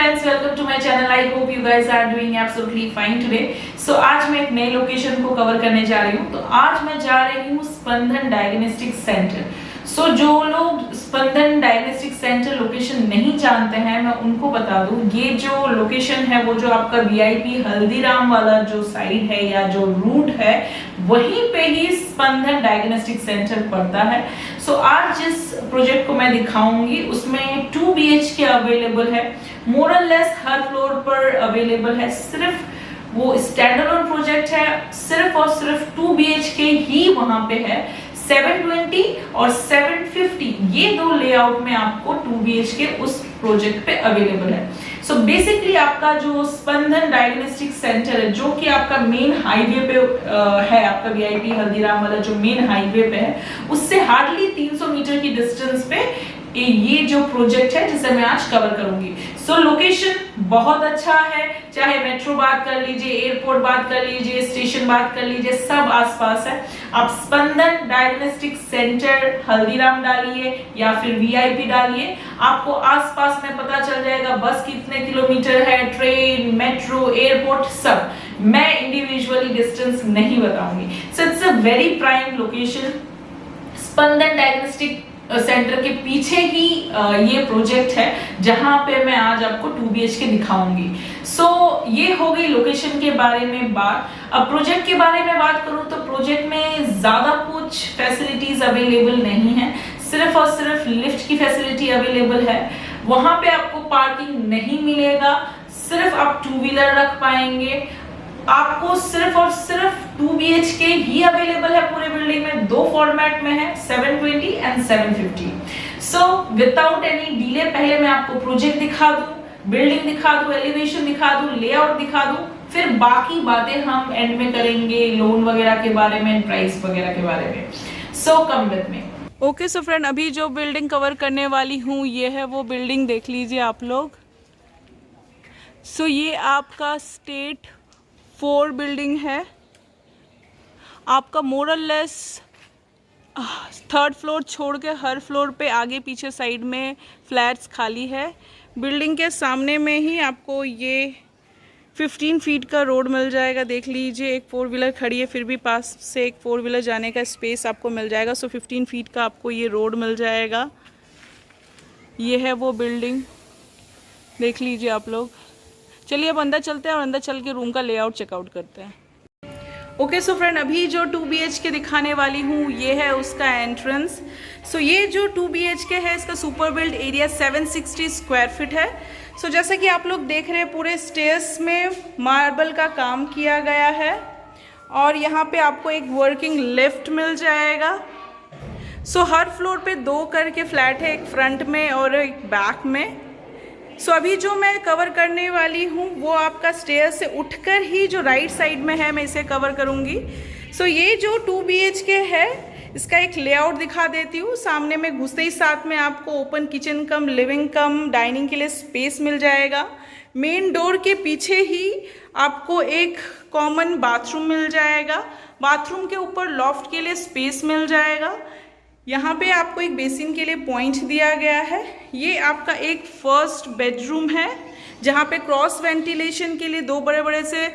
friends, welcome to my channel. I hope you guys are doing absolutely fine today. So आज मैं एक नए location को cover करने जा रही हूँ. तो आज मैं जा रही हूँ स्पंदन डायग्नोस्टिक सेंटर. सो जो लोग स्पंदन डायग्नोस्टिक सेंटर लोकेशन नहीं जानते हैं, मैं उनको बता दूं, ये जो लोकेशन है वो जो आपका वीआईपी हल्दीराम वाला जो साइड है या जो रूट है, वहीं पे ही स्पंदन डायग्नोस्टिक सेंटर पड़ता है. सो आज जिस प्रोजेक्ट को मैं दिखाऊंगी उसमें 2 BHK अवेलेबल है. मोर और लेस हर फ्लोर पर अवेलेबल है. सिर्फ वो स्टैंडअलोन प्रोजेक्ट है, सिर्फ और सिर्फ 2 BHK ही वहां पे है. 720 और 750 ये दो लेआउट में आपको 2 BHK उस प्रोजेक्ट पे अवेलेबल है. सो बेसिकली आपका जो स्पंदन डायग्नोस्टिक सेंटर है, जो कि आपका मेन हाईवे पे है, आपका वीआईपी हल्दीराम वाला जो मेन हाईवे पे है, उससे हार्डली 300 मीटर की डिस्टेंस पे ये जो प्रोजेक्ट है जिसे मैं आज कवर करूंगी. सो लोकेशन बहुत अच्छा है. चाहे मेट्रो बात कर लीजिए, एयरपोर्ट बात कर लीजिए, स्टेशन बात कर लीजिए, सब आसपास है. आप स्पंदन डायग्नोस्टिक सेंटर हल्दीराम डालिए या फिर वीआईपी डालिए, आपको आसपास में पता चल जाएगा बस कितने किलोमीटर है, ट्रेन, मेट्रो, एयरपोर्ट, सब. मैं इंडिविजुअली डिस्टेंस नहीं बताऊंगी. So it's a very prime location. Spandan diagnostic centre के पीछे ही ये प्रोजेक्ट है जहां पे मैं आज आपको 2 BHK दिखाऊंगी. सो ये हो गई लोकेशन के बारे में बात. अब प्रोजेक्ट के बारे में बात करूं तो प्रोजेक्ट में ज्यादा कुछ फैसिलिटीज अवेलेबल नहीं है. सिर्फ और सिर्फ लिफ्ट की फैसिलिटी अवेलेबल है. वहां पे आपको पार्किंग नहीं मिलेगा. सिर्फ आप 2 व्हीलर रख पाएंगे. आपको सिर्फ और सिर्फ 2 BHK ही अवेलेबल है पूरे बिल्डिंग में. 2 फॉर्मेट में है, 720 and 750. So without any delay पहले मैं आपको प्रोजेक्ट दिखा दूं, बिल्डिंग दिखा दूं, एलिवेशन दिखा दूं, लेआउट दिखा दूं, फिर बाकी बातें हम एंड में करेंगे, लोन वगैरह के बारे में, प्राइस वगैरह के बारे में. So come with me. Okay so friend, अभी जो बिल्डिंग कवर करने वाली हूँ ये है वो बिल्डिंग. देख लीजिए आप लोग. सो ये आपका स्टेट 4 बिल्डिंग है. आपका मोरलेस 3rd फ्लोर छोड़ के हर फ्लोर पे आगे पीछे साइड में फ्लैट्स खाली है. बिल्डिंग के सामने में ही आपको ये 15 फीट का रोड मिल जाएगा. देख लीजिए, एक 4 व्हीलर खड़ी है, फिर भी पास से एक 4 व्हीलर जाने का स्पेस आपको मिल जाएगा. सो 15 फीट का आपको ये रोड मिल जाएगा. ये है वो बिल्डिंग, देख लीजिए आप लोग. चलिए अब अंदर चलते हैं और अंदर चल के रूम का लेआउट चेकआउट करते हैं. ओके सो फ्रेंड, अभी जो 2 BHK दिखाने वाली हूँ ये है उसका एंट्रेंस. सो ये जो 2 BHK है इसका super build area 760 square feet है. सो जैसे कि आप लोग देख रहे हैं, पूरे स्टेयर्स में मार्बल का काम किया गया है और यहाँ पे आपको एक वर्किंग लिफ्ट मिल जाएगा. सो हर फ्लोर पे 2 करके फ्लैट है, एक फ्रंट में और एक बैक में. सो अभी जो मैं कवर करने वाली हूँ वो आपका स्टेयर से उठकर ही जो राइट साइड में है मैं इसे कवर करूँगी. सो ये जो 2 BHK है इसका एक लेआउट दिखा देती हूँ. सामने में घुसते ही साथ में आपको ओपन किचन कम लिविंग कम डाइनिंग के लिए स्पेस मिल जाएगा. मेन डोर के पीछे ही आपको एक कॉमन बाथरूम मिल जाएगा. बाथरूम के ऊपर लॉफ्ट के लिए स्पेस मिल जाएगा. यहाँ पे आपको एक बेसिन के लिए पॉइंट दिया गया है. ये आपका एक फर्स्ट बेडरूम है जहाँ पे क्रॉस वेंटिलेशन के लिए 2 बड़े बड़े से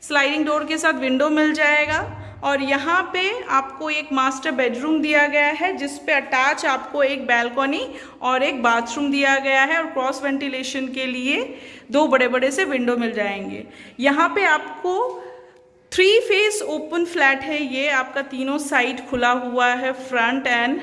स्लाइडिंग डोर के साथ विंडो मिल जाएगा. और यहाँ पे आपको एक मास्टर बेडरूम दिया गया है जिस पे अटैच आपको एक बैल्कनी और एक बाथरूम दिया गया है. और क्रॉस वेंटिलेशन के लिए 2 बड़े बड़े से विंडो मिल जाएंगे. यहाँ पे आपको 3 फेस ओपन फ्लैट है. ये आपका तीनों साइड खुला हुआ है, फ्रंट एंड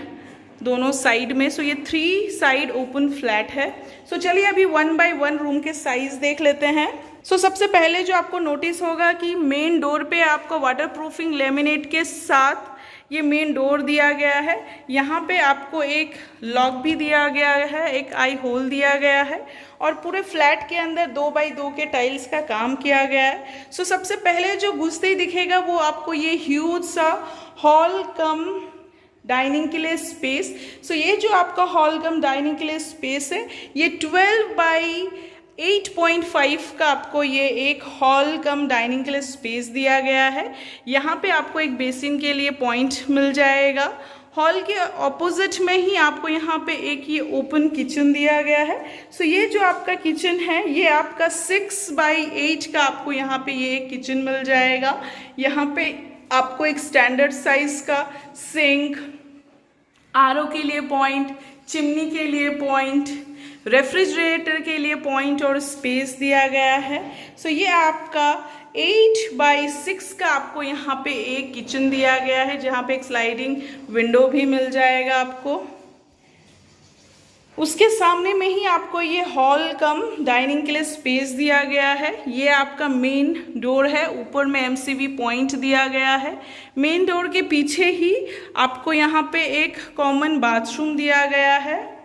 दोनों साइड में. सो ये 3 साइड ओपन फ्लैट है. सो चलिए अभी 1 बाय 1 रूम के साइज देख लेते हैं. सो सबसे पहले जो आपको नोटिस होगा कि मेन डोर पे आपको वाटरप्रूफिंग लेमिनेट के साथ ये मेन डोर दिया गया है. यहाँ पे आपको एक लॉक भी दिया गया है, एक आई होल दिया गया है और पूरे फ्लैट के अंदर 2 बाई 2 के टाइल्स का काम किया गया है. सो सबसे पहले जो घुसते ही दिखेगा वो आपको ये ह्यूज सा हॉल कम डाइनिंग के लिए स्पेस. सो ये जो आपका हॉल कम डाइनिंग के लिए स्पेस है ये 12 बाई 8.5 का आपको ये एक हॉल कम डाइनिंग के लिए स्पेस दिया गया है. यहाँ पे आपको एक बेसिन के लिए पॉइंट मिल जाएगा. हॉल के ऑपोजिट में ही आपको यहाँ पे एक ये ओपन किचन दिया गया है। सो ये जो आपका किचन है ये आपका 6x8 का आपको यहाँ पे ये एक किचन मिल जाएगा। यहाँ पे आपको एक स्टैंडर्ड साइज का सिंक, आरओ के लिए पॉइंट, चिमनी के लिए पॉइंट, रेफ्रिजरेटर के लिए पॉइंट और स्पेस दिया गया है। सो ये आपका 8x6 का आपको यहाँ पे एक किचन दिया गया है, जहाँ पे एक स्लाइडिंग विंडो भी मिल जाएगा आपको। उसके सामने में ही आपको ये हॉल कम डाइनिंग के लिए स्पेस दिया गया है। ये आपका मेन डोर है, ऊपर में एमसीवी पॉइंट दिया गया है। मेन डोर के पीछे ही आपको यहाँ पे एक कॉमन बाथरूम दिया गया है।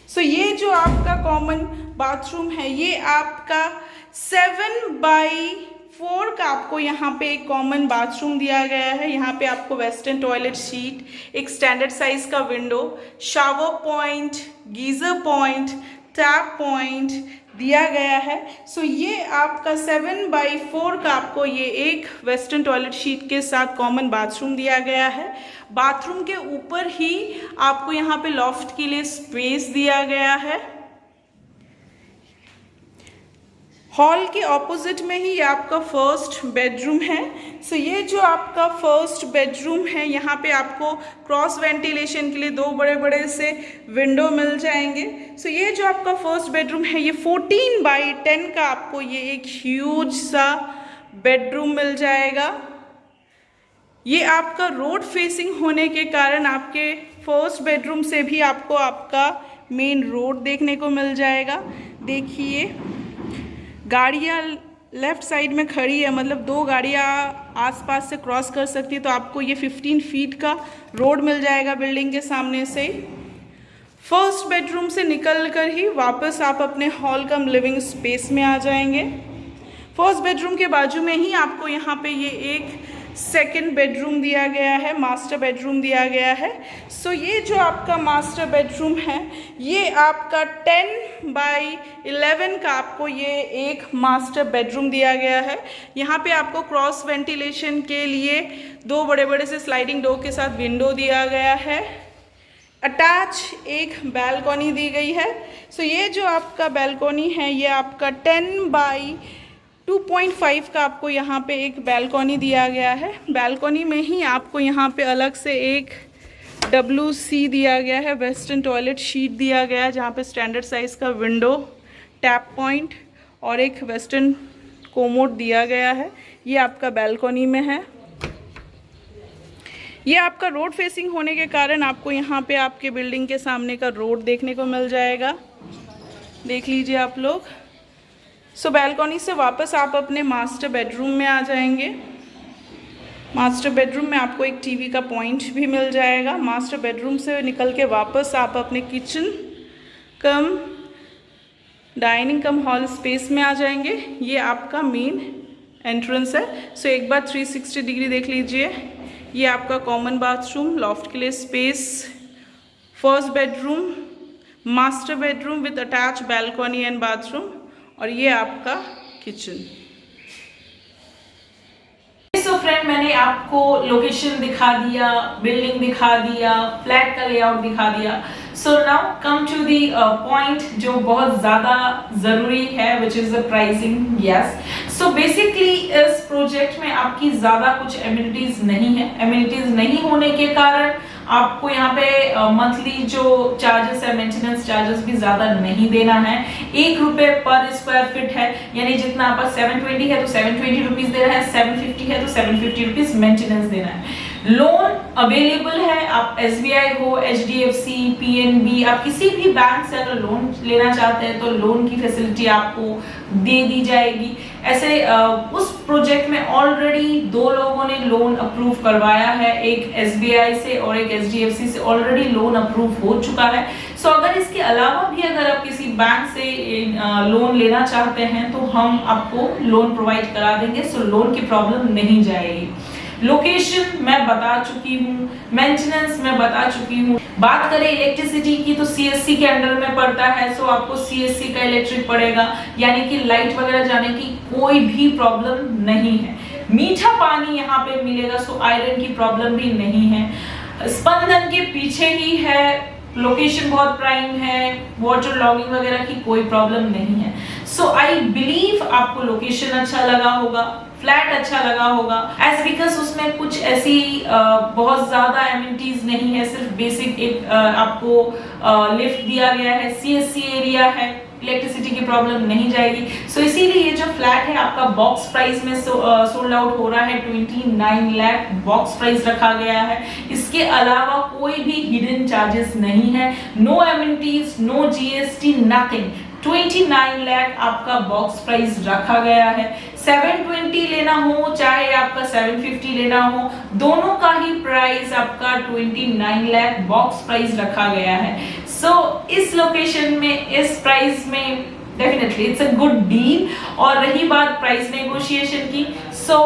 सो ये जो आपका कॉमन बाथरूम है ये आपका 7x4 का आपको यहाँ पे एक कॉमन बाथरूम दिया गया है। यहाँ पे आपको वेस्टर्न टॉयलेट शीट, एक स्टैंडर्ड साइज का window, shower point, geyser point, tap point दिया गया है। सो ये आपका 7x4 का आपको ये एक वेस्टर्न टॉयलेट शीट के साथ कॉमन बाथरूम दिया गया है। बाथरूम के ऊपर ही आपको यहाँ पे लॉफ्ट के लिए स्पेस दिया गया है। हॉल के ऑपोजिट में ही आपका फर्स्ट बेडरूम है। सो ये जो आपका फर्स्ट बेडरूम है यहाँ पे आपको क्रॉस वेंटिलेशन के लिए दो बड़े बड़े से विंडो मिल जाएंगे। सो ये जो आपका फर्स्ट बेडरूम है ये 14x10 का आपको ये एक ह्यूज सा बेडरूम मिल जाएगा। ये आपका रोड फेसिंग होने के कारण आपके फर्स्ट बेडरूम से भी आपको आपका मेन रोड देखने को मिल जाएगा। देखिए गाड़ियाँ लेफ़्ट साइड में खड़ी है, मतलब दो गाड़ियाँ आसपास से क्रॉस कर सकती है, तो आपको ये 15 फीट का रोड मिल जाएगा बिल्डिंग के सामने से। फर्स्ट बेडरूम से निकल कर ही वापस आप अपने हॉल कम लिविंग स्पेस में आ जाएंगे। फर्स्ट बेडरूम के बाजू में ही आपको यहाँ पे ये एक सेकेंड बेडरूम दिया गया है, मास्टर बेडरूम दिया गया है। सो ये जो आपका मास्टर बेडरूम है ये आपका 10x11 का आपको ये एक मास्टर बेडरूम दिया गया है। यहाँ पे आपको क्रॉस वेंटिलेशन के लिए दो बड़े बड़े से स्लाइडिंग डोर के साथ विंडो दिया गया है। अटैच एक बैल्कनी दी गई है। सो ये जो आपका बैल्कनी है ये आपका 10x2.5 का आपको यहाँ पे एक बैल्कनी दिया गया है। बैल्कनी में ही आपको यहाँ पे अलग से एक WC दिया गया है, वेस्टर्न टॉयलेट शीट दिया गया है, जहाँ पे स्टैंडर्ड साइज़ का विंडो, टैप पॉइंट और एक वेस्टर्न कोमोड दिया गया है। ये आपका बैल्कनी में है। ये आपका रोड फेसिंग होने के कारण आपको यहाँ पे आपके बिल्डिंग के सामने का रोड देखने को मिल जाएगा। देख लीजिए आप लोग। सो बैल्कनी से वापस आप अपने मास्टर बेडरूम में आ जाएंगे। मास्टर बेडरूम में आपको एक टीवी का पॉइंट भी मिल जाएगा। मास्टर बेडरूम से निकल के वापस आप अपने किचन कम डाइनिंग कम हॉल स्पेस में आ जाएंगे। ये आपका मेन एंट्रेंस है। सो एक बार 360 डिग्री देख लीजिए। ये आपका कॉमन बाथरूम, लॉफ्ट के लिए space, first bedroom, master bedroom with attach balcony and bathroom, और ये आपका किचन। सो फ्रेंड, मैंने आपको लोकेशन दिखा दिया, बिल्डिंग दिखा दिया, फ्लैट का लेआउट दिखा दिया। So now come to the point जो बहुत ज़्यादा ज़रूरी है, which is the pricing. Yes, so basically इस प्रोजेक्ट में आपकी ज़्यादा कुछ एमिनिटीज़ नहीं है। एमिनिटीज़ नहीं होने के कारण आपको यहाँ पे मंथली जो चार्जेस है, मेंटेनेंस चार्जेस भी ज़्यादा नहीं देना है। 1 रुपये पर स्क्वायर फीट है, यानी जितना आपका 720 है तो 720 रुपीज़ देना है, 750 है तो 750 रुपीज़ मेंटेनेंस देना है। लोन अवेलेबल है, आप SBI हो, HDFC, PNB, आप किसी भी बैंक से अगर लोन लेना चाहते हैं तो लोन की फैसिलिटी आपको दे दी जाएगी। ऐसे उस प्रोजेक्ट में ऑलरेडी 2 लोगों ने लोन अप्रूव करवाया है, एक SBI से और एक HDFC से ऑलरेडी लोन अप्रूव हो चुका है। सो अगर इसके अलावा भी अगर आप किसी बैंक से लोन लेना चाहते हैं तो हम आपको लोन प्रोवाइड करा देंगे। सो लोन की प्रॉब्लम नहीं जाएगी। लोकेशन मैं बता चुकी हूँ, मेंटेनेंस मैं बता चुकी हूँ। बात करें इलेक्ट्रिसिटी की तो CSC के अंडर में पड़ता है। सो आपको CSC का इलेक्ट्रिक पड़ेगा, यानी कि लाइट वगैरह जाने की कोई भी प्रॉब्लम नहीं है। मीठा पानी यहाँ पे मिलेगा, सो आयरन की प्रॉब्लम भी नहीं है। स्पंदन के पीछे ही है, लोकेशन बहुत प्राइम है, वाटर लॉगिंग वगैरह की कोई प्रॉब्लम नहीं है। सो आई बिलीव आपको लोकेशन अच्छा लगा होगा, फ्लैट अच्छा लगा होगा, एज बिकॉज उसमें कुछ ऐसी बहुत ज्यादा एमिनिटीज नहीं है, सिर्फ बेसिक एक आपको लिफ्ट दिया गया है, सीएससी एरिया है, इलेक्ट्रिसिटी की प्रॉब्लम नहीं जाएगी। सो इसीलिए ये जो फ्लैट है आपका बॉक्स प्राइस में सोल्ड आउट हो रहा है। 29 लाख बॉक्स प्राइस रखा गया है। इसके अलावा कोई भी हिडन चार्जेस नहीं है, no amenities, no GST, nothing. 29 lakh आपका बॉक्स प्राइस रखा गया है। 720 लेना हो चाहे आपका 750 लेना हो, दोनों का ही प्राइस आपका 29 लाख बॉक्स प्राइस रखा गया है। सो इस लोकेशन में, इस प्राइस में definitely it's a good deal. और रही बात प्राइस नेगोशिएशन की, सो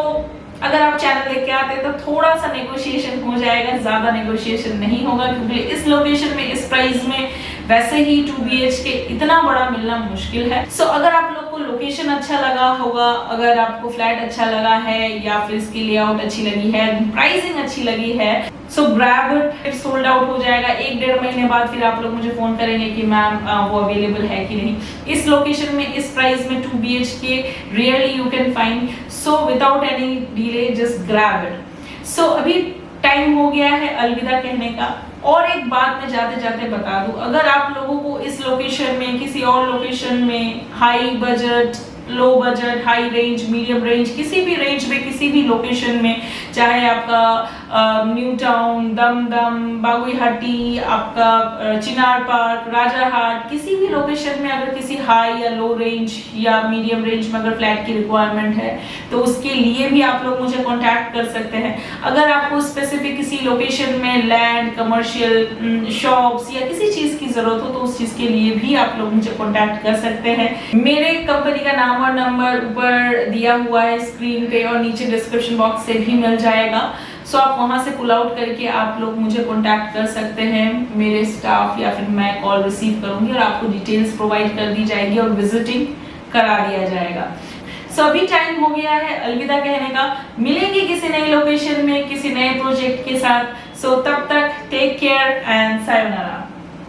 अगर आप चैनल लेके आते हैं तो थोड़ा सा नेगोशिएशन हो जाएगा, ज्यादा नेगोशिएशन नहीं होगा, क्योंकि इस लोकेशन में, इस प्राइस में वैसे ही 2 BHK इतना बड़ा मिलना मुश्किल है। सो अगर आप लोग को लोकेशन अच्छा लगा होगा, अगर आपको फ्लैट अच्छा लगा है या फिर इसकी लेआउट अच्छी लगी है, प्राइसिंग अच्छी लगी है, सो ग्रैब इट। सोल्ड आउट हो जाएगा 1-1.5 महीने बाद, फिर आप लोग मुझे फोन करेंगे कि मैम वो अवेलेबल है कि नहीं। इस लोकेशन में, इस प्राइस में 2 BHK really you can find, so without any delay just grab it. So अभी टाइम हो गया है अलविदा कहने का। और एक बात मैं जाते जाते बता दूं, अगर आप लोगों को इस लोकेशन में, किसी और लोकेशन में, high budget, low budget, high range, medium range, किसी भी रेंज में, किसी भी लोकेशन में, चाहे आपका न्यू टाउन, दमदम, बागुईहट्टी, आपका चिनार पार्क, राजाहाट, किसी भी लोकेशन में अगर किसी हाई या लो रेंज या मीडियम रेंज में अगर फ्लैट की रिक्वायरमेंट है तो उसके लिए भी आप लोग मुझे कांटेक्ट कर सकते हैं। अगर आपको स्पेसिफिक किसी लोकेशन में लैंड, कमर्शियल, शॉप्स या किसी चीज की जरूरत हो तो उस चीज के लिए भी आप लोग मुझे कांटेक्ट कर सकते हैं। मेरे कंपनी का नाम और नंबर ऊपर दिया हुआ है स्क्रीन पे और नीचे डिस्क्रिप्शन बॉक्स से भी मिल जाएगा। सो आप वहां से पुल आउट करके आप लोग मुझे कांटेक्ट कर सकते हैं। मेरे स्टाफ या फिर मैं कॉल रिसीव करूंगी और आपको डिटेल्स प्रोवाइड कर दी जाएगी और विजिटिंग करा दिया जाएगा। सो अभी टाइम हो गया है अलविदा कहने का। मिलेंगे किसी नई लोकेशन में, किसी नए प्रोजेक्ट के साथ। सो तब तक टेक केयर एंड सायोनारा।